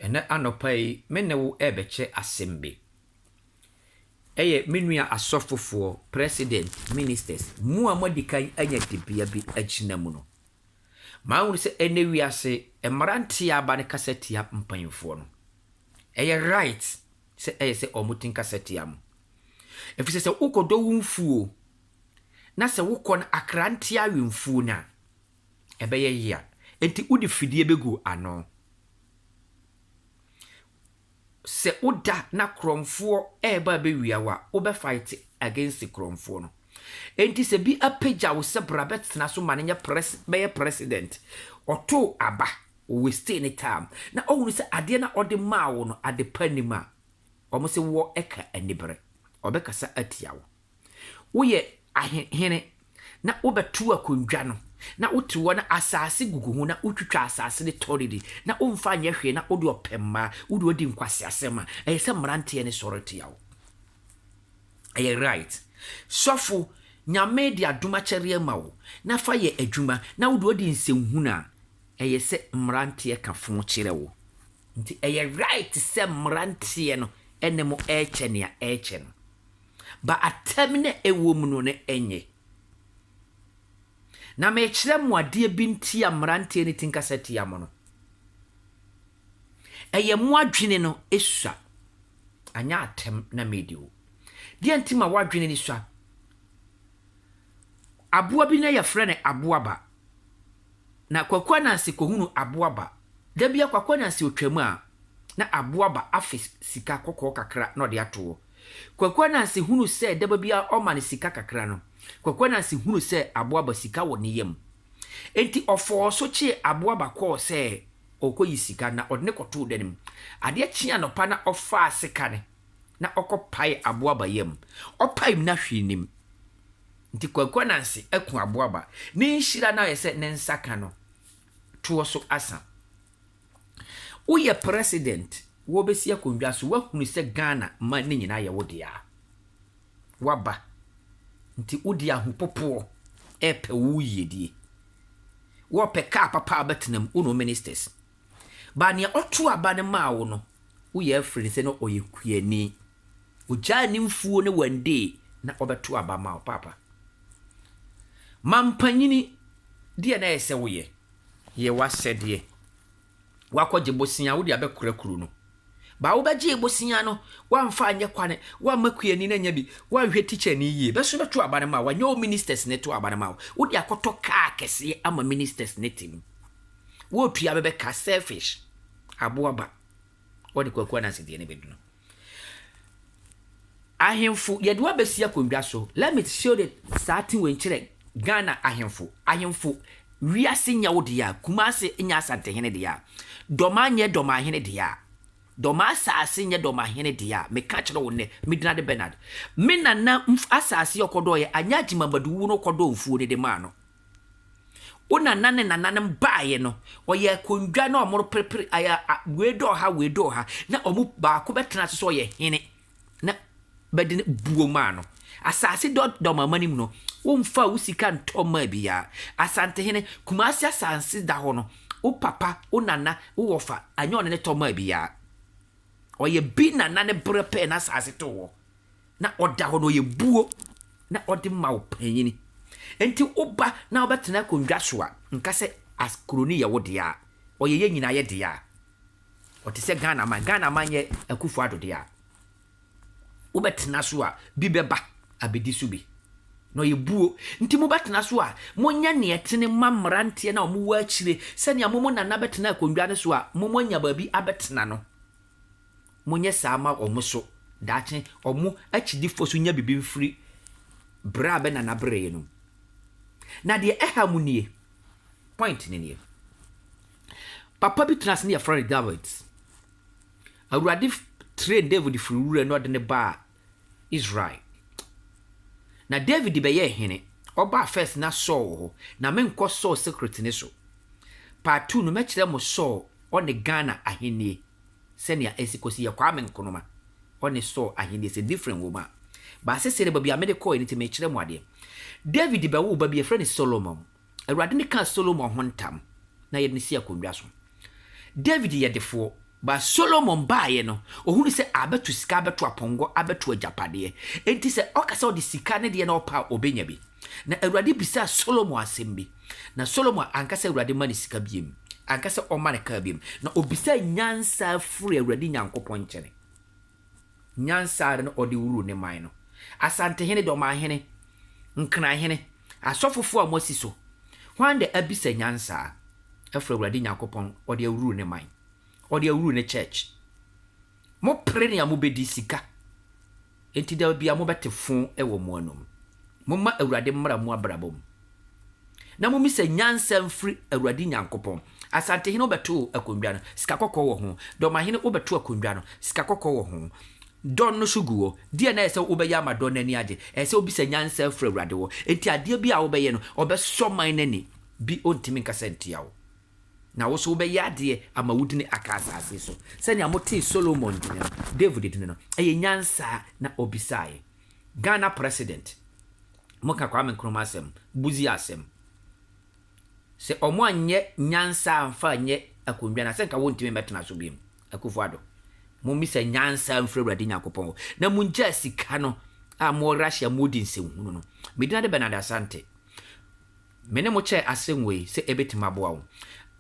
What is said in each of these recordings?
ena anopai menewo ebeche asembe eye menua asofofo president ministers mu amodikan anya dibia bi agina mu no ma wonu se ene wiase emranti aba ne kasetia mpanfo no eye right se eye se omutin kasetia mu efise se ukodo wumfuo na se wukon akranti awemfuo na ebeye ya enti udi fidie begu ano se uda na kromfo eba be wiawa obe fight against the kromfo no enti se bi apeja wo se brabet na so manenya president oto aba we stay in time na ohunu se ade na ode maawo no ade panima omo se wo eka anibre obekasa atiawo woye ahene na obetu akondwa no na wotiwo na asase gugu ho na utwitwa asase ne toridi na omfa nya hwe na odi opemma odi odi nkwase asema eyese mrante ne sorete yawo eye right sofu nyame di aduma kyere mawo na fa ye adwuma na odi odi nsenhuna eyese mrante ka fon kyere wo nti eye right se mrante no enemo eche no ba atemne ewo mu no ne enye na me kyerɛ mu ade binti amrante ne tinkasati amono eye mu adwene no esua anya atem na medio die ntima wadwene ni sua aboa bi na ya frɛ ne aboaba na kwakwa na se kohunu aboaba da bia kwakwa na se otwamu a na aboaba afis sika kokko kakra na ode ato kwakwa na se hunu se da bia oma ne sika kakra no kwakwa na se hunu se aboaba sika wo ne yam enti ofo so chi aboaba ko se okoyi sika na ode ne koto danim ade chia no pa na ofa sika ne na okopai aboaba yam opai na hwenim nti kwakwa na se aku aboaba ne nhira na yese ne nsaka no to so asa uye president wo besi akondwa so wa hunu se Ghana ma ne nyina ye wodia waba nti udi ahopopo epe wuyedie wo pe ka papa betenam uno ministers ba ne oto aba ne maawo no uye afri se no oyekuani uja ni mfuo ne wande na obeto aba maawo papa mampanyini die na ese woye ye wasede wakwaje bosia wodi abekurakuru no ba wo baje bosia no wamfa anye kwane wamakuani na nya bi wahwe teacher ni yie beso beto abane ma wanyo ministers ne to abane ma wodi akoto ka kese ama ministers ne tim wo pia bebe ka selfish aboaba wodi kwakwa na sidie ne bedu no ahemfu yede wa besia kondwa so let me show the starting when chire Ghana ahemfu wiase nya wodi ya kumase nya asante hene dia doma nye doma hene dia doma asase nye doma hene dia me ka kire wonne midina de Bernard me nana asase yokodo ye anya jimabadu wu no kodo mfuo de ma no ona nanan baaye no oye kondwa na omoro prepare aya wedo ha na omu ba ko betena so ye hene na bedine buo ma no asase doma manim no womfa usika ntoma bia asante hene kumasi asansi da ho no o papa o nana o wofa anya one ne toma bia oye bi nana ne brepe na asase to wo na oda ho no ye buo na ode ma wo panyini enti oba na obetena kondwa so a nka se askroni ye wode a oye ye nyina ye de a ote se Ghana man ye akufu adode a obetena so a bi beba abedi subi no ye buo nti mo betena so a monya ne etene mamrante na omo wa akire sania momo nana betena akondwa ne so a momo nya baabi abetena no monye sama omo so dache omo akidifo so nya bibi mfiri bra be nana bre no na de ehamunie point ne nie papa bi trans ne ya Fred David awurade train David furure no de ne ba Israel na David be ye hene oba first na Saul ho na menko Saul secret ne so part 2 no mekire mo Saul on Ghana ahenie senia esikosi ye kwa menkonoma on Saul ahenie is a different woman ba se sere babi amede ko ni te mekire mo ade David be wo babi e friend Solomon awurade ne kan Solomon ho ntam na ye ne si akondwa so David ye defo ba Solomon bae no ohunu se abetu sika abetu apongo abetu ajapade enti se okasa odi sika ne de na opa obenya bi na Awurade bisa Solomon asem bi na Solomon ankasa Awurade mani sika biem ankasa omane ka biem na obisa nyansa furu Awurade Nyankopon nkyene nyansa no odi wuru ne man no asante hene do ma hene nkra hene asofofo a mosi so hwande abisa nyansa afuru Awurade Nyankopon odi wuru ne man odi wuru ne church mo pere ne amobedi sika enti da bia mo bete fon ewo mo anom mo ma Awurade mmara mo abrabom na mo misa nyansa mfiri Awurade Nyankopon asante hene obeto akondwa no sika kokko wo ho do ma hene obeto akondwa no sika kokko wo ho don no suguo die na ese obeya ma don nani age ese obisa nyansa mfiri Awurade wo enti ade bia obeye no obeso man nani bi ontimi nkasenti yawo na wo so obeya ade ama wudini akasa ase so sani amote Solomon dine no David dine no eye nyansa na obisae Ghana president moka kwa Nkrumah asem buzi asem se omo anye nyansa amfa anye akondwa na senka wontimi metena so biem Akufo-Addo mo misa nyansa amfra Awurade Nyankopon na munja sika no a mo Russia modi nsehunu no medina de BENARD ASANTE mene mo che asemwe se ebetima boa wo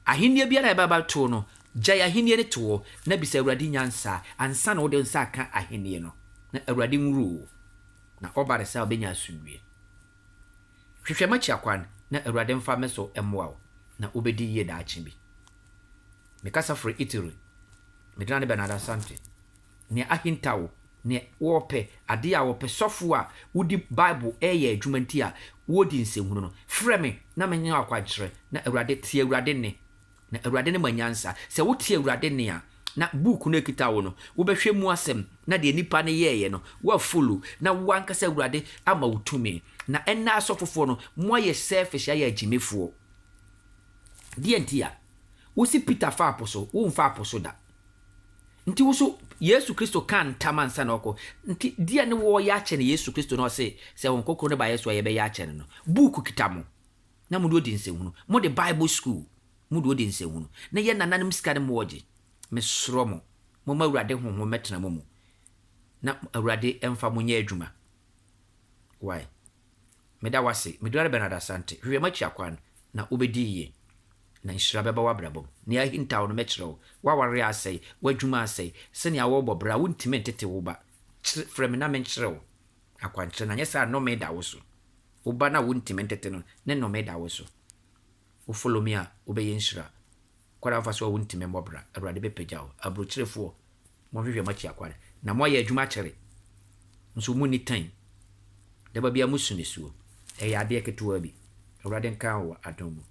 ahenni bia na ebaba to no gya ahenni ne to na bisa Awurade nyansa ansa na wo de nsa aka ahenni no na Awurade nwuru na obare sa obenya asudwie hwehwe machi akwan na Awurade mfa meso emmoa wo na obedi ye da achi bi mekasa for Italy medina de BENARD ASANTE ne ahintawo ne wope ade a wope sofo a wodi Bible eye adwumanti a wodi nsehunu no freme na menya akwankyere na Awurade tie Awurade ne na Awurade ne manyansa se wo tie Awurade ne a na book no ekitawo no wo behwe mu asem na de nipa ne yeye no wa follow na wankasa Awurade ama wutumi na enna asofofo no moye selfish ya agimefo die ntia wo si Peter fa aposo wo mfa aposo da nti wo so Yesu Kristo kan tamansa na oko nti die ne wo ya che ne Yesu Kristo no se won kokoro ne ba Yesu ye be ya che no book kitamo na mu do di nsehunu mo de Bible school mu do di nsehunu na ye nananim sika ne mo oje mesro mo ma Awurade honhom metena mo mu na Awurade emfa mo nya adwuma why meda wase medura BENARD ASANTE hwe machi akwan na obedi ye na nhyira beba wabrabom ne ahintawo no mekyerew waware asai wadwuma asai sene awo bobra wontime tete wo ba frem na menkyerew akwankyere na nyesa no meda wo so wo ba na wontime tete no ne no meda wo so wo follow me a obeye nhyira kwara mfa so wontime mbobra Awurade bepagyawo abrokyerefo mo hwehwe machi akwan na mo ye adwuma kyere nso mu ni time da ba bia musu ne suo e ya de ketewa bi Awurade nka wo adomu